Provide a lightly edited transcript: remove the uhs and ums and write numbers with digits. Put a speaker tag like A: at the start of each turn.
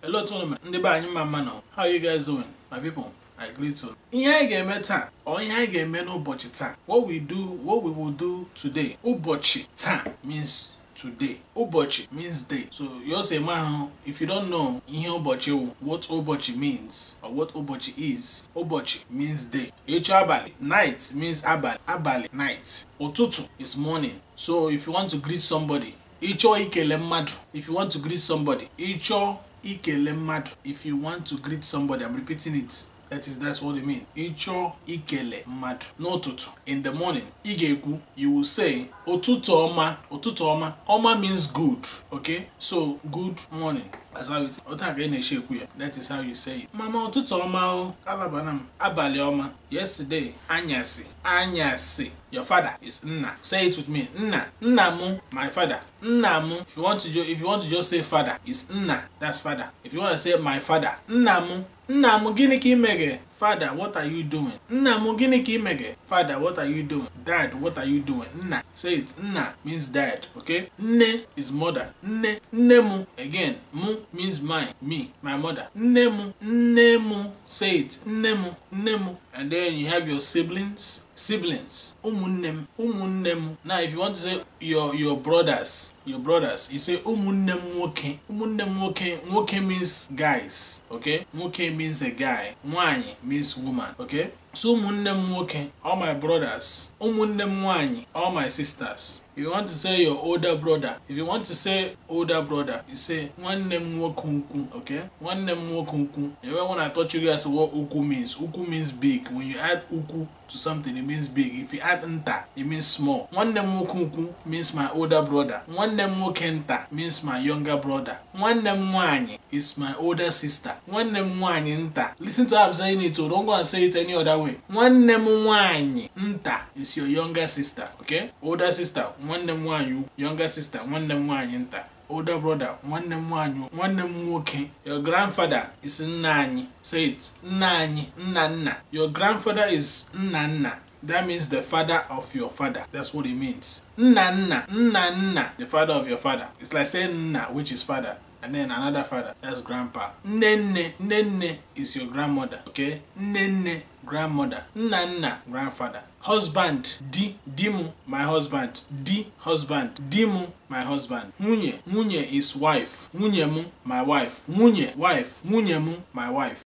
A: Hello tournament. How are you guys doing? My people, I greet you. What we will do today. Ubochi ta means today. Ubochi means day. So you say, man, if you don't know what Ubochi means or what Ubochi is, Ubochi means day. Abali, night means abali. Abali, night. Otutu is morning. So if you want to greet somebody, Icho ikele mmadụ. If you want to greet somebody, Icho ikele mmadụ. If you want to greet somebody, I'm repeating it. That's what it means. Icho ikele mmadụ. N'ụtụtụ. In the morning, igekwu, you will say ụtụtụ ọma. Ụtụtụ ọma. Ọma means good. Okay? So good morning. That's how it is. That is how you say it. Mama ụtụtụ ọma o. Alabanam. Abalị ọma. Yesterday, anyasi. Anyasi. Your father is nna. Say it with me. Nna. Nnamu, my father. Nnamu. If you want to just say father, it's nna. That's father. If you want to say my father, nnamu. Nnamu gini ki mege. Father, what are you doing? Nnamu gini ki mege. Father, what are you doing? Dad, what are you doing? Nna. Say it. Nna means dad. Okay? Nne is mother. Nne. Nnemu. Again, mu means me, my mother. Nnemu. Nnemu. Say it. Nnemu. Nnemu. And then you have your siblings. Siblings. Umunnem. Umunnem. Now if you want to say your brothers, you say umunnem woke. Umunnem woke. Woke means guys. Okay? Woke means a guy. Nwanyi means woman. Okay? So umunnem woke, all my brothers. Umunnem nwanyi, all my sisters. If you want to say your older brother, you say nwannem wokunku. Okay? Nwannem wokunku. Even when I taught you guys what uku means big. When you add uku to something, it means big. If you add nta, it means small. Nwannem wokunku means my older brother. Nwannem wokenta means my younger brother. Nwannem nwanyi is my older sister. Nwannem nwanyi nta. Listen to how I'm saying it, so don't go and say it any other way. Nwannem nwanyi nta is your younger sister. Okay? Older sister, nwannem nwanyi. Younger sister, nwannem nwanyi nta. Older brother, nwannem nwanyi, nwannem woke. Your grandfather is nnanyi. Say it. Nnanyi, nna. Your grandfather is nna. That means the father of your father. That's what it means. Nna, the father of your father. It's like saying nna, which is father, and then another father. That's grandpa. Nenne is your grandmother. Okay? Nenne, grandmother. Nna, grandfather. Husband, dimu, my husband. Husband, dimu, my husband. Munye is wife. Munyemu, my wife. Munye, wife. Munyemu, my wife.